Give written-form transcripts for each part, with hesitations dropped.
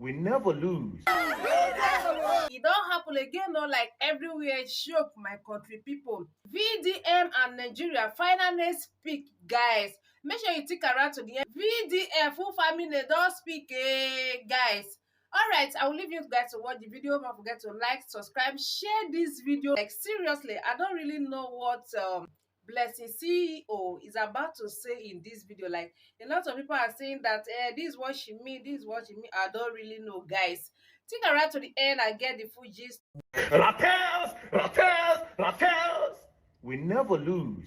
We never lose. It don't happen again, no, like everywhere shook, my country people. VDM and Nigeria finally speak, guys. Make sure you stick around to the end. VDM full family don't speak, guys. Alright, I will leave you guys to watch the video. Don't forget to like, subscribe, share this video. Like seriously, I don't really know what Blessing CEO is about to say in this video. Like a lot of people are saying that this is what she mean, this is what she mean. I don't really know, guys. Stick around to the end and get the full gist. Rattles, rattles, rattles. We never lose.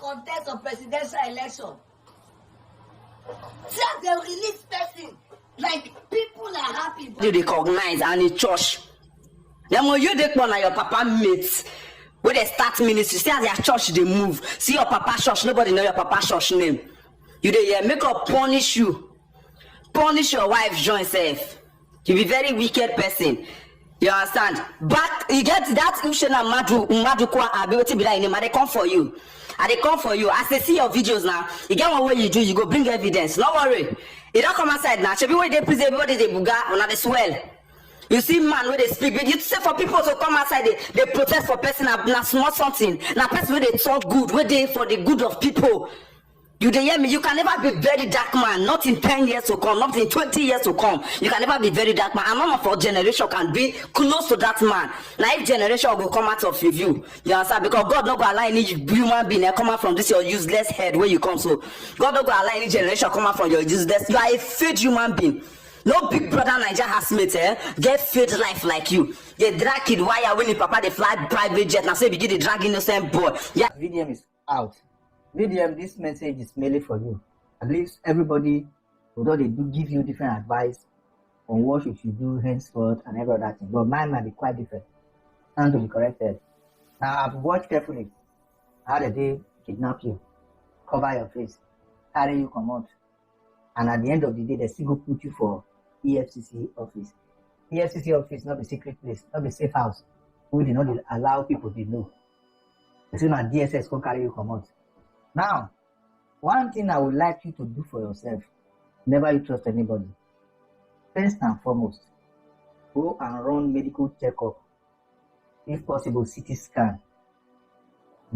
Contest of presidential election. See as they release person, like people are happy. You recognize and in church. Then when you take one of your papa mates, where they start ministry, see as their church they move. See your papa church, nobody know your papa church name. You dey make up punish you. Punish your wife, join self. You be very wicked person. You understand? But you get that Ushena Madu Kwa ability be like they come for you. And they come for you. As they see your videos now, you get one way you do, you go bring evidence. Don't worry. It don't come outside now. Everybody they present, everybody they buga, or they swell. You see man where they speak, you say for people to come outside, they protest for person na small something. Now person where they talk good, where they for the good of people. You dey hear me? You can never be very dark man. Not in 10 years to come, not in 20 years to come. You can never be very dark man. And none of our generation can be close to that man. Now if generation will come out of you, you understand? Because God not gonna allow any human being come out from this your useless head where you come. So God not gonna allow any generation come out from your useless. You are a fake human being. No big brother Niger has made get fake life like you. They drag kid wire when the papa they fly private jet. Now say begin the drag innocent boy. Yeah. Vdm is out. Vdm, this message is mainly for you. At least everybody, although they do give you different advice on what you should do henceforth and every other thing, but mine might be quite different and to be corrected. Now I've watched carefully how they kidnap you, cover your face, carry you come out, and at the end of the day they still go put you for EFCC office. EFCC office not a secret place, not a safe house. We do not allow people to know. As soon as DSS can carry you come out. Now, one thing I would like you to do for yourself, never you trust anybody. First and foremost, go and run medical checkup. If possible, CT scan.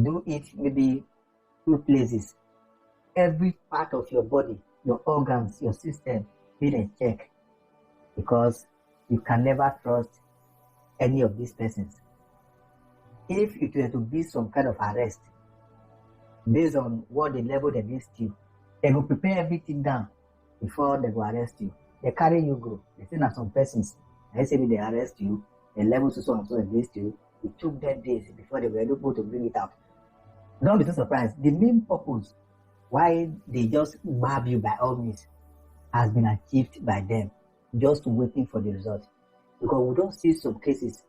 Do it maybe 2 places. Every part of your body, your organs, your system, need a check. Because you can never trust any of these persons. If it were to be some kind of arrest, based on what they leveled against you, they will prepare everything down before they will arrest you. They carry you go. They say that some persons, let's say they arrest you, they level so and so against you. It took them days before they were able to bring it out. Don't be so surprised. The main purpose why they just grab you by all means has been achieved by them, just waiting for the result. Because we don't see some cases.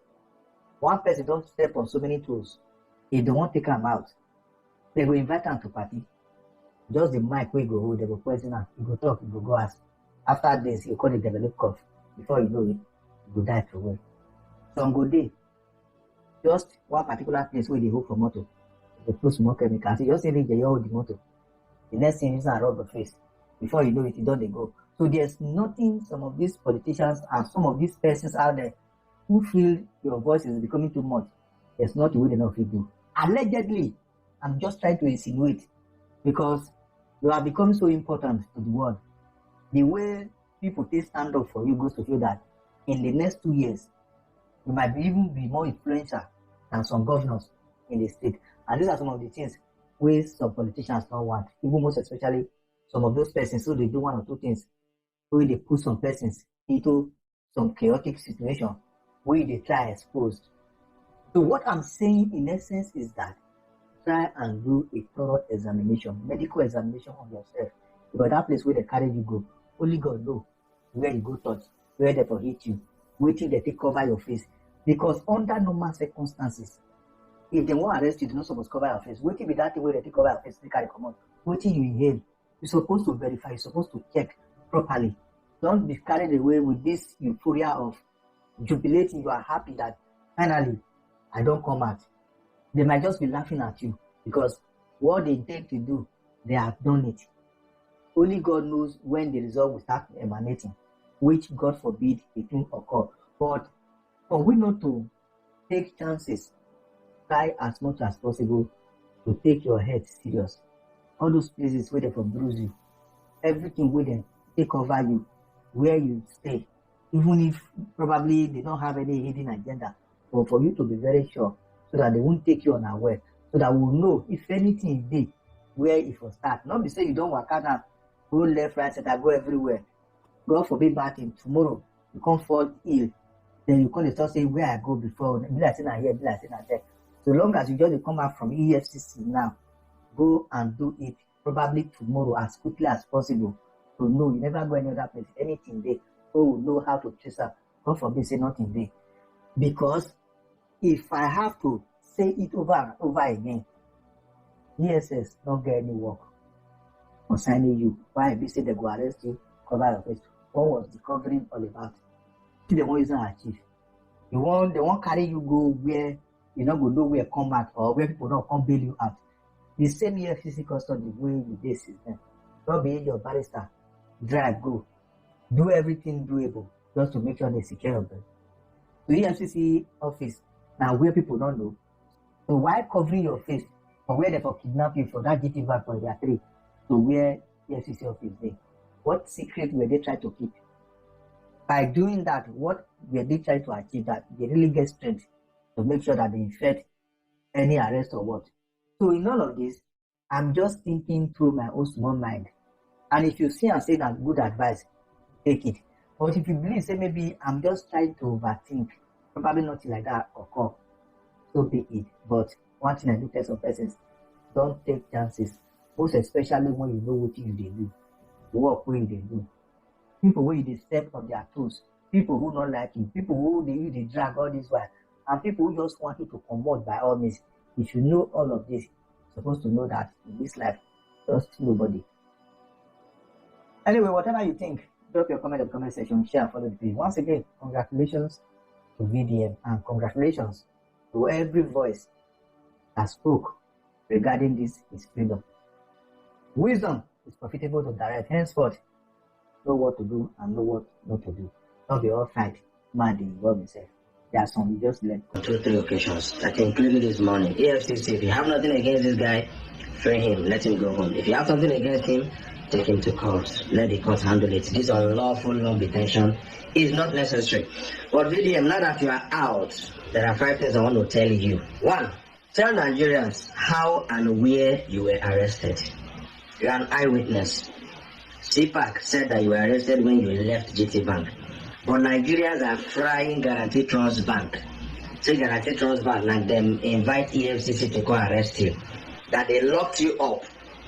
One person don't step on so many toes. If they won't take them out, they will invite them to party. Just the mic will go hold, they will poison them. You go talk, you go ask. After this, you call it develop cough. Before you know it, you go die for away. Some good day. Just one particular place where they hold for motor. They put small chemicals. You just say they hold the motor. The next thing is a rub the face. Before you know it, you don't they go. So there's nothing some of these politicians and some of these persons out there who feel your voice is becoming too much. There's not the way enough you do. Allegedly, I'm just trying to insinuate because you are becoming so important to the world. The way people take stand up for you goes to show that in the next 2 years, you might even be more influential than some governors in the state. And these are some of the things where some politicians don't want, even most especially some of those persons who they do 1 or 2 things, where they put some persons into some chaotic situation, where they try exposed. So what I'm saying in essence is that try and do a thorough examination, medical examination of yourself. Because that place where they carry you go, only God knows where you go touch, where they will hit you, waiting they take cover your face. Because under normal circumstances, if they want arrest you, they not supposed to cover your face. Waiting with that thing where they take cover your face, they carry come out. Waiting you inhale. You're supposed to verify, you're supposed to check properly. Don't be carried away with this euphoria of jubilating. You are happy that finally I don't come out. They might just be laughing at you because what they intend to do, they have done it. Only God knows when the result will start emanating, which God forbid it will occur. But for we not to take chances, try as much as possible to take your head serious. All those places where they from bruise you, everything where they take over you, where you stay, even if probably they don't have any hidden agenda, but for you to be very sure so that they won't take you unaware, so that we'll know if anything is there, where it will start. Not be say you don't work out now, go left, right, center, go everywhere. God forbid bad thing. Tomorrow you can't fall ill. Then you can't start saying where I go before. Be like saying here, be like saying there. So long as you just come out from EFCC now, go and do it probably tomorrow as quickly as possible. To know you never go any other place. Anything there, so will know how to trace up. God forbid say nothing there. Because if I have to say it over and over again, ESS don't get any work concerning you. Why they say they go arrest you, cover your face? What was the covering all about? They won't use and achieve. They won't carry you go where you not go know where come out or where people don't come bail you out. The same EFCC custody way with this system. Don't be your barrister, drive, go. Do everything doable just to make sure they secure your bed. The EFCC office now where people don't know. So why covering your face for where they for kidnap you for that GT back for their 3 to where EFCC office there? What secret were they trying to keep? By doing that, what were they trying to achieve? That they really get strength to make sure that they effect any arrest or what? So in all of this, I'm just thinking through my own small mind. And if you see and say that good advice, take it. But if you believe, say maybe I'm just trying to overthink, probably nothing like that occur, so be it. But one thing I do tell some persons, don't take chances, most especially when you know what you do, work where they do. People where they step on their toes, people who don't like you, people who they drag all this while, and people who just want you to convert by all means. If you know all of this, you're supposed to know that in this life, trust nobody. Anyway, whatever you think, drop your comment in the comment section, share and follow the page. Once again, congratulations to Vdm and congratulations to every voice that spoke regarding this is freedom. Wisdom is profitable to direct. Henceforth, know what to do and know what not to do. Don't be all fight, mad involve yourself. There are some you just learn. 2 or 3 occasions, I think including this morning. EFCC, if you have nothing against this guy, free him, let him go home. If you have something against him, take him to court. Let the court handle it. This unlawful long detention is not necessary. But Vdm, now that you are out, there are 5 things I want to tell you. 1, tell Nigerians how and where you were arrested. You're an eyewitness. CPAC said that you were arrested when you left GT Bank. But Nigerians are frying Guarantee Trust Bank. Say Guarantee Trust Bank, like them invite EFCC to go arrest you. That they locked you up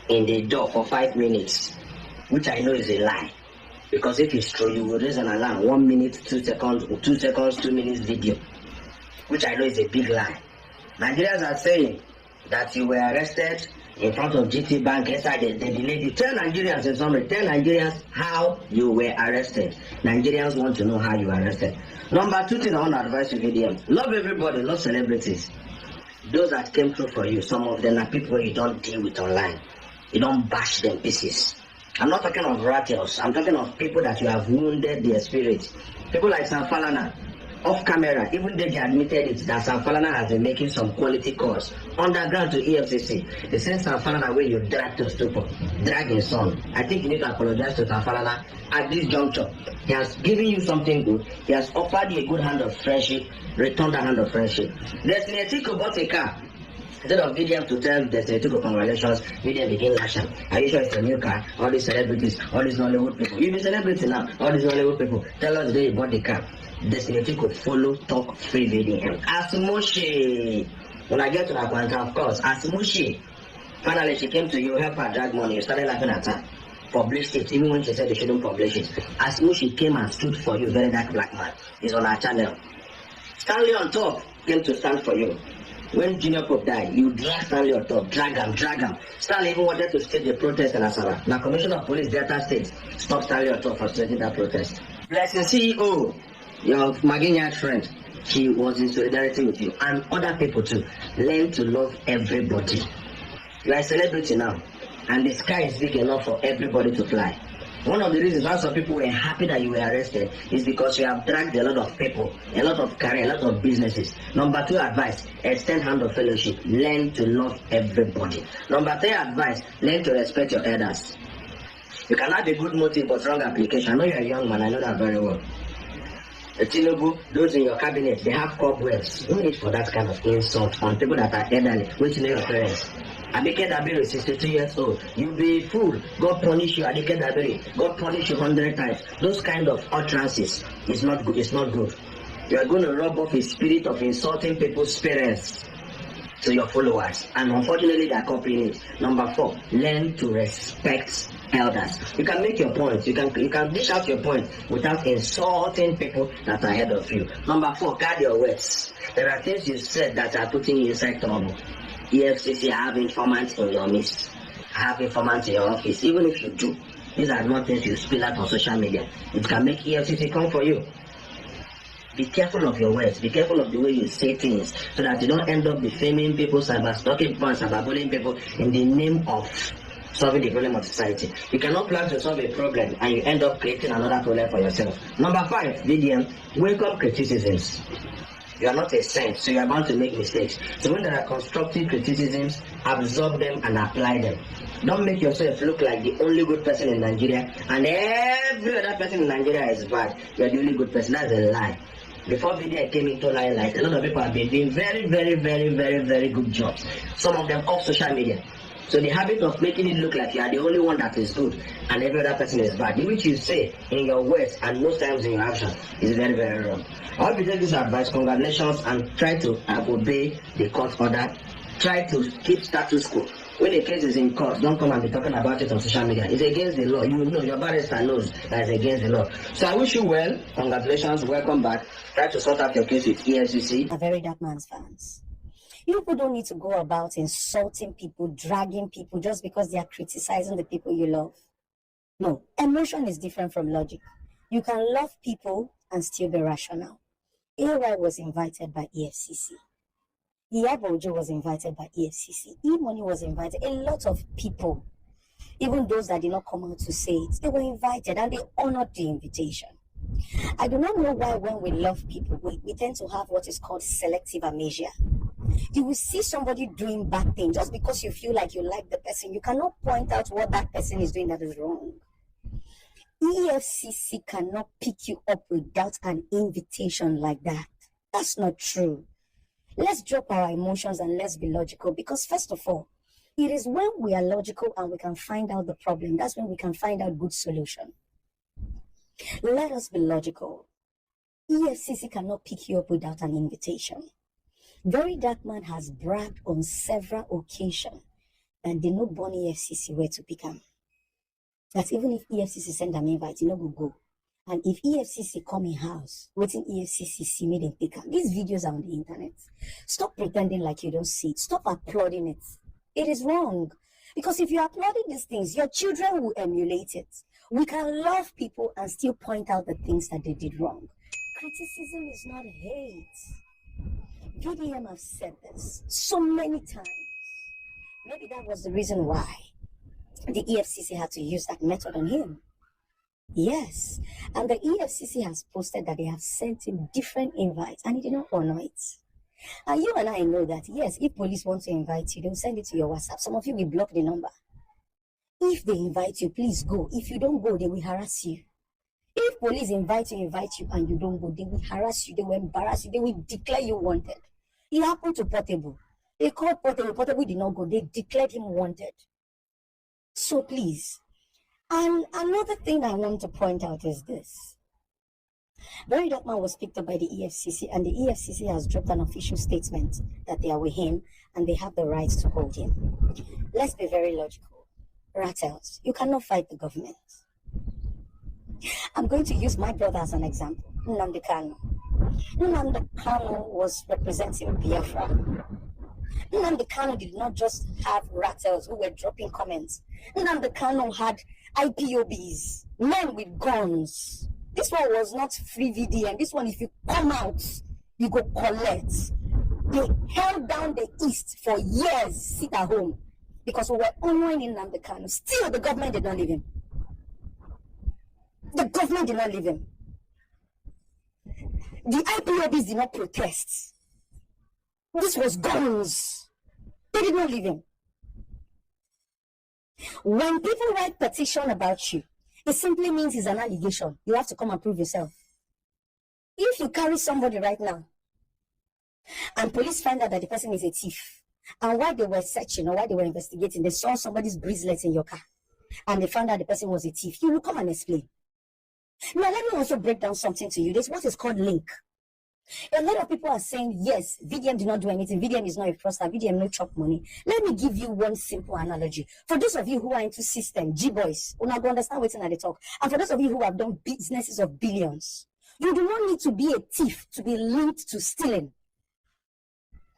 in the door for 5 minutes, which I know is a lie. Because if it's true, you will raise an alarm 1 minute, 2 seconds, 2 seconds, 2 minutes video, which I know is a big lie. Nigerians are saying that you were arrested in front of GT Bank inside they delayed you. Tell Nigerians in summary, tell Nigerians how you were arrested. Nigerians want to know how you were arrested. Number 2 thing I want to advise you, Vdm. Love everybody, love celebrities. Those that came through for you, some of them are people you don't deal with online. You don't bash them pieces. I'm not talking of rattlers. I'm talking of people that you have wounded their spirit. People like Sanfalana, off camera, even they admitted it, that Sanfalana has been making some quality calls underground to EFCC. They sent Sanfalana where you drag to stupor, drag his son. I think you need to apologize to Sanfalana at this juncture. He has given you something good. He has offered you a good hand of friendship. Return that hand of friendship. Destiny Etiko bought a car. Instead of Vdm to tell Destiny Etiko congratulations, Vdm begin lashing. Are you sure it's a new car? All these celebrities, all these Nollywood people. You'll be celebrity now. All these Nollywood people. Tell us they bought the car. Destiny Etiko follow talk free Vdm. Asmushi. When I get to that point, of course, Asmushi. Finally, she came to you, help her drag money. You started laughing at her. Published it, even when she said they shouldn't publish it. Asmushi came and stood for you, very dark black man. He's on our channel. Stanley on top came to stand for you. When Junior Pope died, you drag Stanley on top, drag him. Stanley even wanted to stage the protest in Asaba. Now, Commissioner of Police Delta State stopped Stanley on top for staging that protest. Blessing CEO, your Maginiac friend, she was in solidarity with you and other people too. Learn to love everybody. You are a celebrity now, and the sky is big enough for everybody to fly. One of the reasons why some people were happy that you were arrested is because you have dragged a lot of people, a lot of career, a lot of businesses. Number 2 advice, extend hand of fellowship. Learn to love everybody. Number 3 advice, learn to respect your elders. You can have a good motive but wrong application. I know you're a young man, I know that very well. Tinubu, those in your cabinet, they have cobwebs. No need for that kind of insult on people that are elderly. Wait to know your parents. Abike Dabiri, 62 years old. You be fool. God punish you, Abike Dabiri. God punish you 100 times. Those kind of utterances is not good. It's not good. You are going to rub off a spirit of insulting people's parents to your followers, and unfortunately they are copying it. Number 4, learn to respect elders. You can make your point. You can dish out your point without insulting people that are ahead of you. Number 4, guard your words. There are things you said that are putting you inside trouble. EFCC have informants in your midst. Have informants in your office. Even if you do, these are not things you spill out on social media. It can make EFCC come for you. Be careful of your words. Be careful of the way you say things, so that you don't end up defaming people, cyber-stalking people, and cyberbullying people in the name of solving the problem of society. You cannot plan to solve a problem and you end up creating another problem for yourself. Number 5, Vdm, welcome criticisms. You are not a saint, so you are bound to make mistakes. So when there are constructive criticisms, absorb them and apply them. Don't make yourself look like the only good person in Nigeria and every other person in Nigeria is bad. You are the only good person. That's a lie. Before Vdm came into limelight, a lot of people have been doing very, very, very, very, very good jobs. Some of them off social media. So the habit of making it look like you are the only one that is good and every other person is bad, which you say in your words and most times in your action, is very, very wrong. I hope you take this advice. Congratulations, and try to obey the court order. Try to keep status quo. When a case is in court, don't come and be talking about it on social media. It's against the law. You know, your barrister knows that it's against the law. So I wish you well. Congratulations. Welcome back. Try to sort out your case with EFCC. A very dark man's fans. You people don't need to go about insulting people, dragging people just because they are criticizing the people you love. No, emotion is different from logic. You can love people and still be rational. AY was invited by EFCC. Iyabojo was invited by EFCC. E-Money was invited. A lot of people, even those that did not come out to say it, they were invited and they honored the invitation. I do not know why when we love people, we tend to have what is called selective amnesia. You will see somebody doing bad things just because you feel like you like the person. You cannot point out what that person is doing that is wrong. EFCC cannot pick you up without an invitation like that. That's not true. Let's drop our emotions and let's be logical, because first of all, it is when we are logical and we can find out the problem, that's when we can find out good solution. Let us be logical. EFCC cannot pick you up without an invitation. Very Dark Man has bragged on several occasions that they no born EFCC where to pick him. That even if EFCC send an invite, you know go. And if EFCC come in house, waiting EFCC see me then pick up. These videos are on the internet. Stop pretending like you don't see it. Stop applauding it. It is wrong. Because if you're applauding these things, your children will emulate it. We can love people and still point out the things that they did wrong. Criticism is not hate. Vdm have said this so many times. Maybe that was the reason why the EFCC had to use that method on him. Yes, and the EFCC has posted that they have sent him different invites and he did not honor it. And you and I know that, yes, if police want to invite you, they'll send it to your WhatsApp. Some of you will block the number. If they invite you, please go. If you don't go, they will harass you. If police invite you and you don't go, they will harass you, they will embarrass you, they will declare you wanted. It happened to Portable. They called Portable. Portable did not go. They declared him wanted. So please. And another thing I want to point out is this. Very Dark Man was picked up by the EFCC, and the EFCC has dropped an official statement that they are with him and they have the right to hold him. Let's be very logical. Rattles, you cannot fight the government. I'm going to use my brother as an example. Nnamdi Kanu. Nnamdi Kanu was representing Biafra. Nnamdi Kanu did not just have rattles who were dropping comments. Nnamdi Kanu had IPOBs, men with guns. This one was not free VDM. This one, if you come out, you go collect. They held down the East for years, sit at home, because we were honoring Nnamdi Kanu. Still, the government did not leave him. The government did not leave him. The IPOBs did not protest. This was guns. They did not leave him. When people write petition about you, it simply means it's an allegation. You have to come and prove yourself. If you carry somebody right now, and police find out that the person is a thief, and while they were searching or while they were investigating, they saw somebody's bracelet in your car, and they found out the person was a thief, you will come and explain. Now, let me also break down something to you. There's what is called link. A lot of people are saying, yes, VDM did not do anything. VDM is not a fraudster. VDM no chop money. Let me give you one simple analogy. For those of you who are into system, G-boys, who not understand what's in the talk, and for those of you who have done businesses of billions, you do not need to be a thief to be linked to stealing.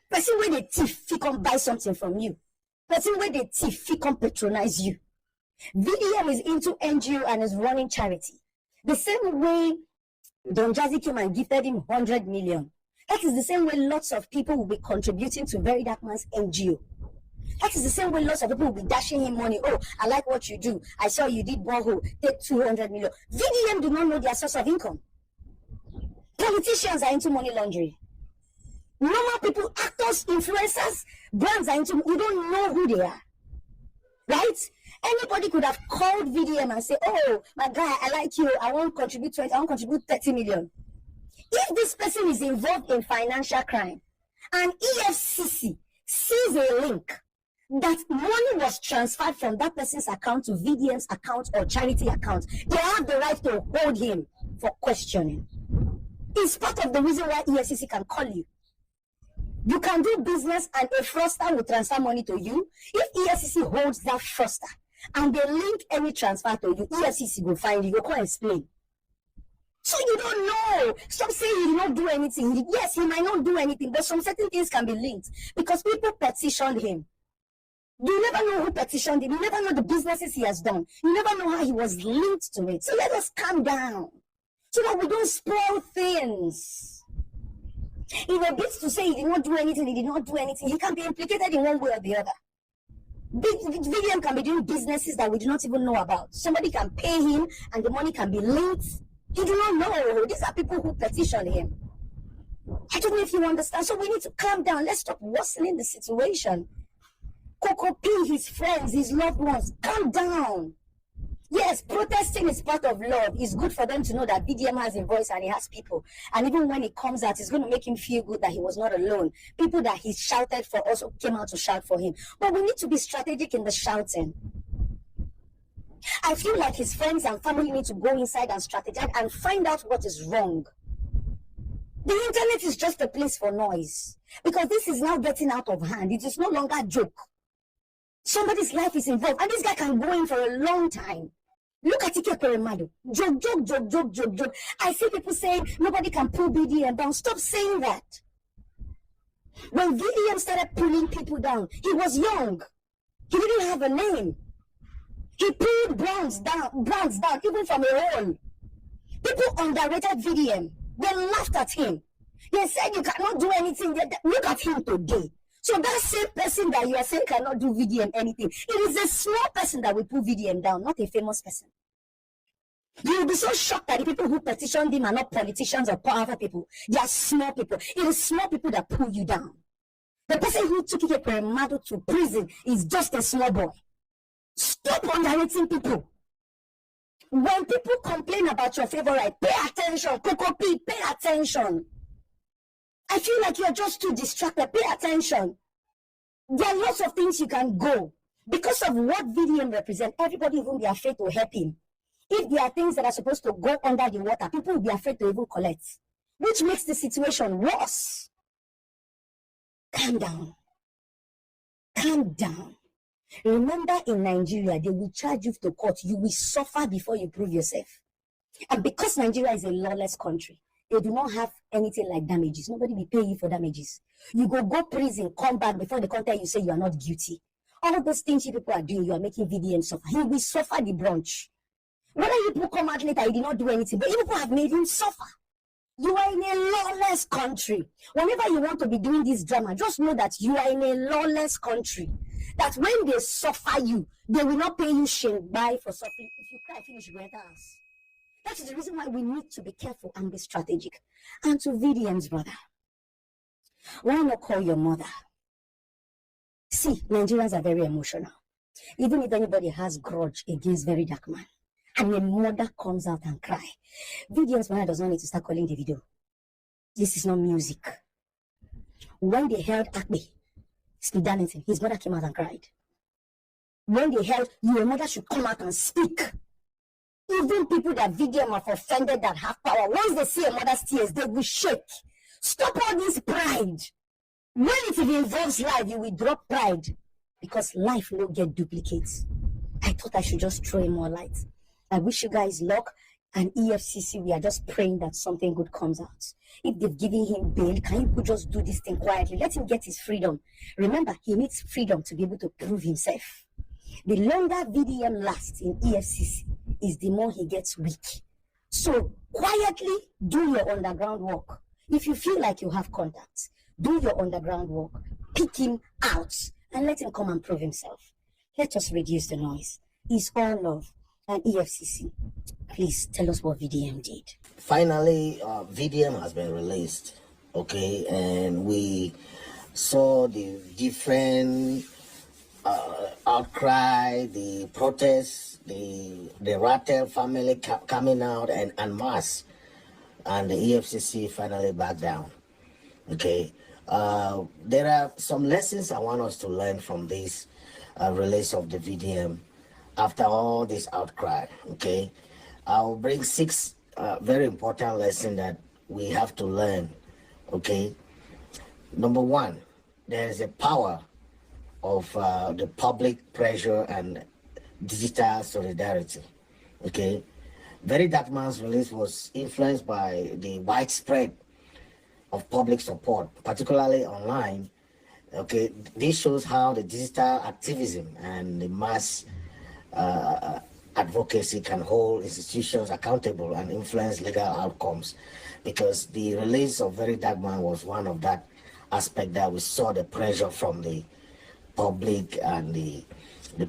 Person where the thief, he can buy something from you. Person where the thief, he can patronize you. VDM is into NGO and is running charity. The same way Don Jazzy came and gifted him 100 million. That is the same way lots of people will be contributing to Very Dark Man's NGO. That is the same way lots of people will be dashing him money. Oh, I like what you do. I saw you did borehole. Take 200 million. VDM do not know their source of income. Politicians are into money laundering. Normal people, actors, influencers, brands are into, you don't know who they are. Right? Anybody could have called VDM and say, oh, my guy, I like you. I want to contribute 20, I want to contribute 30 million. If this person is involved in financial crime and EFCC sees a link that money was transferred from that person's account to VDM's account or charity account, they have the right to hold him for questioning. It's part of the reason why EFCC can call you. You can do business and a fraudster will transfer money to you. If EFCC holds that fraudster and they link any transfer to you, EFCC will find you. You can't explain. So you don't know. Stop saying he did not do anything. Yes, he might not do anything, but some certain things can be linked because people petitioned him. You never know who petitioned him. You never know the businesses he has done. You never know how he was linked to it. So let us calm down so that we don't spoil things. In a bit to say he did not do anything, he can be implicated in one way or the other. VDM can be doing businesses that we do not even know about. Somebody can pay him and the money can be linked. You do not know. These are people who petition him. I don't know if you understand. So we need to calm down. Let's stop worsening the situation. Coco P, his friends, his loved ones, calm down. Yes, protesting is part of love. It's good for them to know that VDM has a voice and he has people. And even when it comes out, it's going to make him feel good that he was not alone. People that he shouted for also came out to shout for him. But we need to be strategic in the shouting. I feel like his friends and family need to go inside and strategize and find out what is wrong. The internet is just a place for noise. Because this is now getting out of hand. It is no longer a joke. Somebody's life is involved. And this guy can go in for a long time. Look at Ike Peremado. Joke. I see people saying nobody can pull BDM down. Stop saying that. When VDM started pulling people down, he was young. He didn't have a name. He pulled brands down, even from a hole. People underrated VDM. They laughed at him. They said you cannot do anything. Look at him today. So that same person that you are saying cannot do VDM anything, it is a small person that will pull VDM down, not a famous person. You will be so shocked that the people who petitioned him are not politicians or powerful people. They are small people. It is small people that pull you down. The person who took Ike Peremado to prison is just a small boy. Stop underrating people. When people complain about your favorite, pay attention. Coco P, pay attention. I feel like you're just too distracted. Pay attention. There are lots of things you can go. Because of what VDM represents, everybody will be afraid to help him. If there are things that are supposed to go under the water, people will be afraid to even collect. Which makes the situation worse. Calm down. Calm down. Remember, in Nigeria, they will charge you to court. You will suffer before you prove yourself. And because Nigeria is a lawless country, they do not have anything like damages. Nobody will pay you for damages. You go prison, come back before the content you say you are not guilty. All of those things you people are doing, you are making Vdm suffer. He will suffer the brunch. Whether you people come out later, he did not do anything, but you people have made him suffer. You are in a lawless country. Whenever you want to be doing this drama, just know that you are in a lawless country. That when they suffer you, they will not pay you shame by for suffering. If you cry, finish, you enter us. That is the reason why we need to be careful and be strategic. And to Vdm's brother, why not call your mother? See, Nigerians are very emotional. Even if anybody has grudge against very dark man, and a mother comes out and cry, Vdm's mother does not need to start calling the video. This is not music. When they held Akbe, Steve Darlington, his mother came out and cried. When they held, your mother should come out and speak. Even people that Vdm have offended that have power, once they see a mother's tears, they will shake. Stop all this pride. When it involves life, you will drop pride. Because life will get duplicates. I thought I should just throw in more light. I wish you guys luck. And EFCC, we are just praying that something good comes out. If they've given him bail, can you just do this thing quietly? Let him get his freedom. Remember, he needs freedom to be able to prove himself. The longer Vdm lasts in EFCC is the more he gets weak. So quietly do your underground work. If you feel like you have contacts, do your underground work. Pick him out and let him come and prove himself. Let us reduce the noise. It's all love. And EFCC, please tell us what Vdm did. Finally, Vdm has been released, okay, and we saw the different outcry, the protests, the Rattel family coming out and mass, and the EFCC finally backed down, okay. There are some lessons I want us to learn from this release of the Vdm. After all this outcry, okay, I'll bring 6 very important lessons that we have to learn, okay. Number 1, there is a power of the public pressure and digital solidarity, okay. Very Dark Man's release was influenced by the widespread of public support, particularly online, okay. This shows how the digital activism and the mass advocacy can hold institutions accountable and influence legal outcomes, because the release of Very Dark Man was one of that aspect that we saw the pressure from the public and the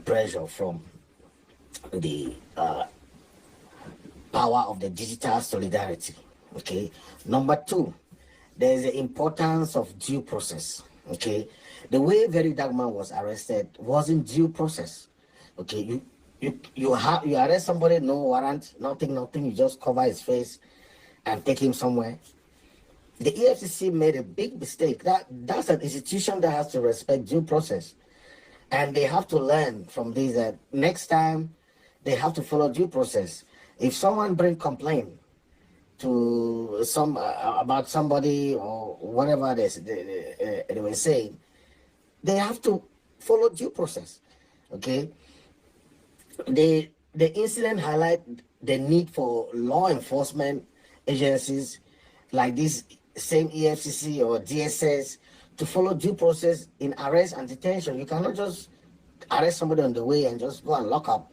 pressure from the power of the digital solidarity, okay. Number 2, there is the importance of due process, okay. The way Very Dark Man was arrested wasn't due process, okay. You arrest somebody, no warrant, nothing, you just cover his face and take him somewhere. The EFCC made a big mistake. That's an institution that has to respect due process, and they have to learn from this that next time they have to follow due process. If someone bring complaint to some about somebody or whatever they were saying, they have to follow due process, okay. The incident highlight the need for law enforcement agencies like this same EFCC or DSS to follow due process in arrest and detention. You cannot just arrest somebody on the way and just go and lock up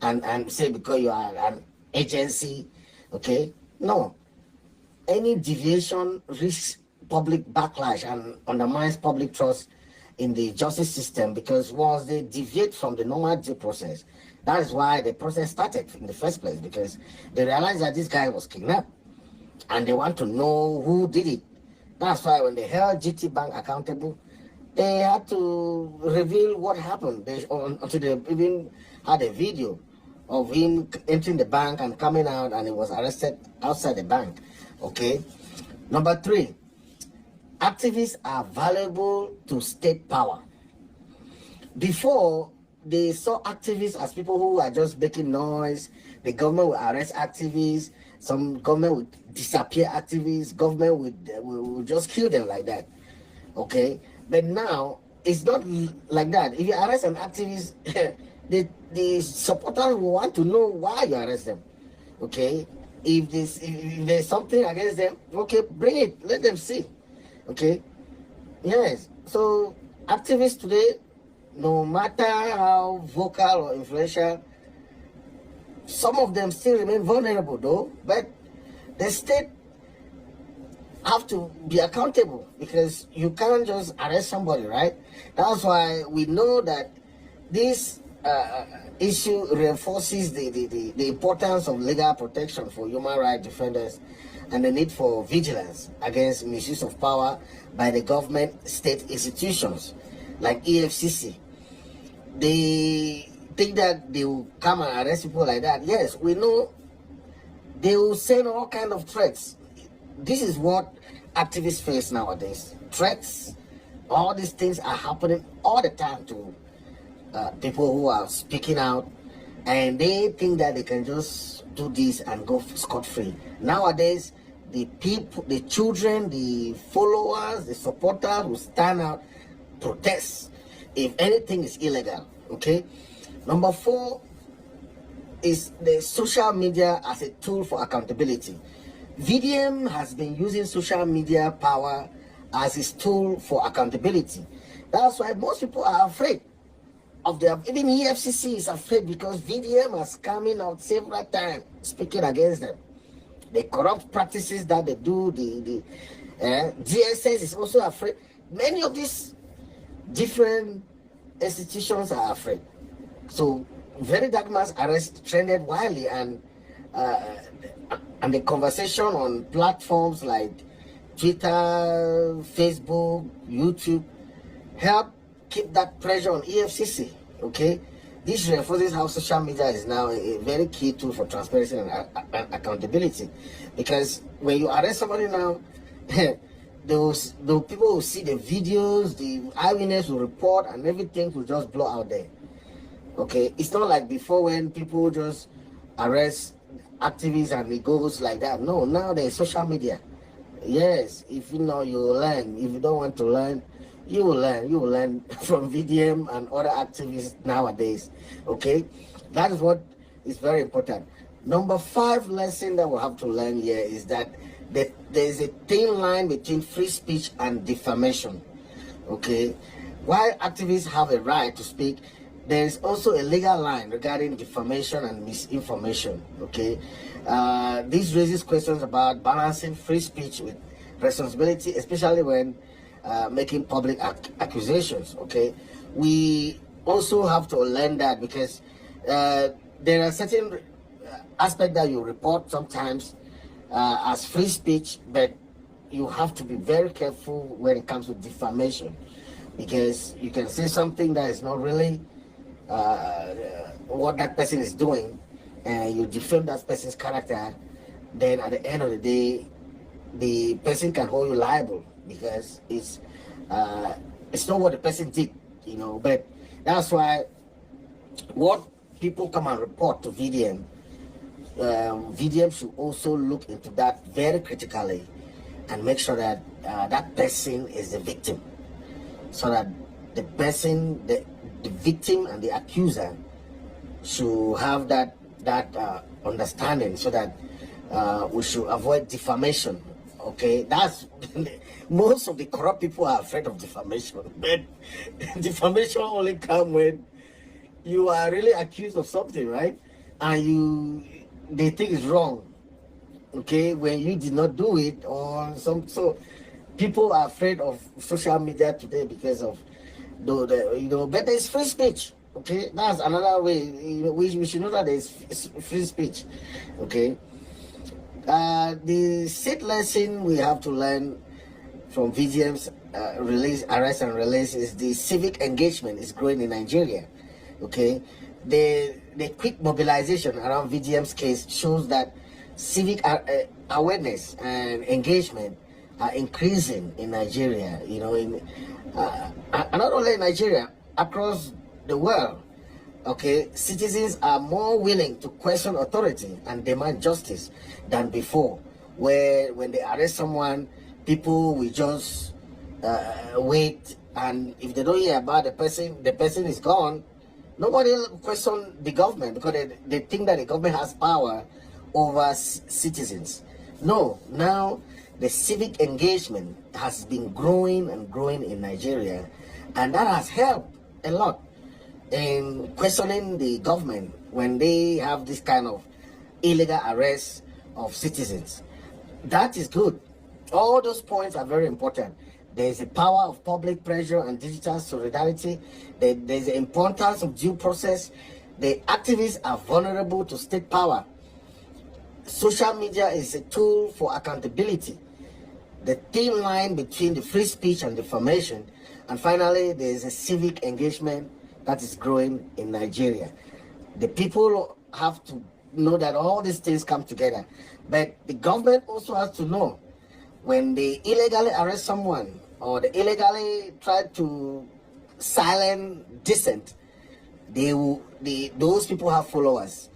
and say because you are an agency, okay? No. Any deviation risks public backlash and undermines public trust in the justice system, because once they deviate from the normal due process, that is why the process started in the first place, because they realized that this guy was kidnapped and they want to know who did it. That's why when they held GT Bank accountable, they had to reveal what happened. Until they even had a video of him entering the bank and coming out, and he was arrested outside the bank, okay? Number 3, activists are valuable to state power. Before, they saw activists as people who are just making noise. The government will arrest activists. Some government would disappear activists. Government would just kill them like that, okay? But now, it's not like that. If you arrest an activist, the supporters will want to know why you arrest them, okay? if there's something against them, okay, bring it, let them see. Okay, yes. So activists today, no matter how vocal or influential, some of them still remain vulnerable though, but the state have to be accountable, because you can't just arrest somebody, right? That's why we know that this issue reinforces the importance of legal protection for human rights defenders and the need for vigilance against misuse of power by the government state institutions like EFCC. They think that they will come and arrest people like that. Yes, we know they will send all kind of threats. This is what activists face nowadays. Threats, all these things are happening all the time to people who are speaking out, and they think that they can just do this and go scot-free. Nowadays, the people, the children, the followers, the supporters who stand out, protest if anything is illegal. Okay. Number 4 is the social media as a tool for accountability. Vdm has been using social media power as its tool for accountability. That's why most people are afraid of them. Even EFCC is afraid, because Vdm has coming out several times speaking against them. The corrupt practices that they do, the DSS is also afraid. Many of these different institutions are afraid. So Very Dark Man's arrest trended widely, and the conversation on platforms like Twitter, Facebook, YouTube helped keep that pressure on EFCC. Okay, this reinforces how social media is now a very key tool for transparency and accountability. Because when you arrest somebody now, those people will see the videos, the eyewitness will report, and everything will just blow out there. Okay, it's not like before when people just arrest activists and it goes like that. No, now there's social media. Yes, if you know, you will learn. If you don't want to learn, you will learn. You will learn from Vdm and other activists nowadays. Okay, that is what is very important. Number 5 lesson that we have to learn here is that there is a thin line between free speech and defamation. Okay, while activists have a right to speak, there is also a legal line regarding defamation and misinformation. Okay, this raises questions about balancing free speech with responsibility, especially when making public accusations. Okay, we also have to learn that, because there are certain aspects that you report sometimes as free speech, but you have to be very careful when it comes to defamation, because you can say something that is not really what that person is doing, and you defame that person's character. Then at the end of the day, the person can hold you liable, because it's not what the person did, you know. But that's why what people come and report to Vdm, Vdm should also look into that very critically and make sure that that person is the victim, so that the person, the victim and the accuser should have that understanding, so that we should avoid defamation. Okay, that's most of the corrupt people are afraid of defamation, but defamation only comes when you are really accused of something, right? And they think it's wrong. Okay, when you did not do it, or so people are afraid of social media today because of but there's free speech. Okay, that's another way. We should know that there's free speech. Okay, the 6th lesson we have to learn from Vdm's arrest and release is the civic engagement is growing in Nigeria. Okay, the quick mobilization around Vdm's case shows that civic awareness and engagement are increasing in Nigeria. You know, and not only in Nigeria, across the world. Okay, citizens are more willing to question authority and demand justice than before, where when they arrest someone, people will just wait, and if they don't hear about the person is gone. Nobody will question the government, because they think that the government has power over citizens. No, now the civic engagement has been growing and growing in Nigeria, and that has helped a lot in questioning the government when they have this kind of illegal arrest of citizens. That is good. All those points are very important. There is a power of public pressure and digital solidarity. There is the importance of due process. The activists are vulnerable to state power. Social media is a tool for accountability. The thin line between the free speech and defamation. And finally, there is a civic engagement that is growing in Nigeria. The people have to know that all these things come together. But the government also has to know when they illegally arrest someone or they illegally try to silence dissent, those people have followers.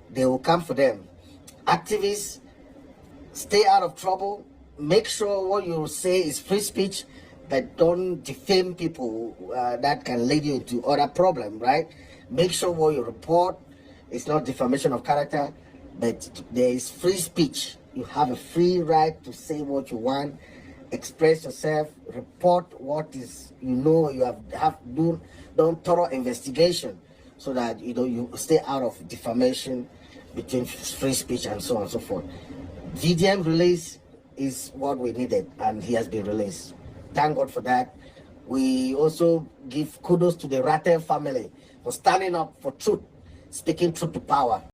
They will come for them. Activists, stay out of trouble. Make sure what you say is free speech, but don't defame people that can lead you into other problems, right? Make sure what you report is not defamation of character, but there is free speech. You have a free right to say what you want, express yourself, report what is, you have done thorough investigation so that you stay out of defamation between free speech and so on and so forth. Vdm release is what we needed, and he has been released. Thank God for that. We also give kudos to the Rattel family for standing up for truth, speaking truth to power.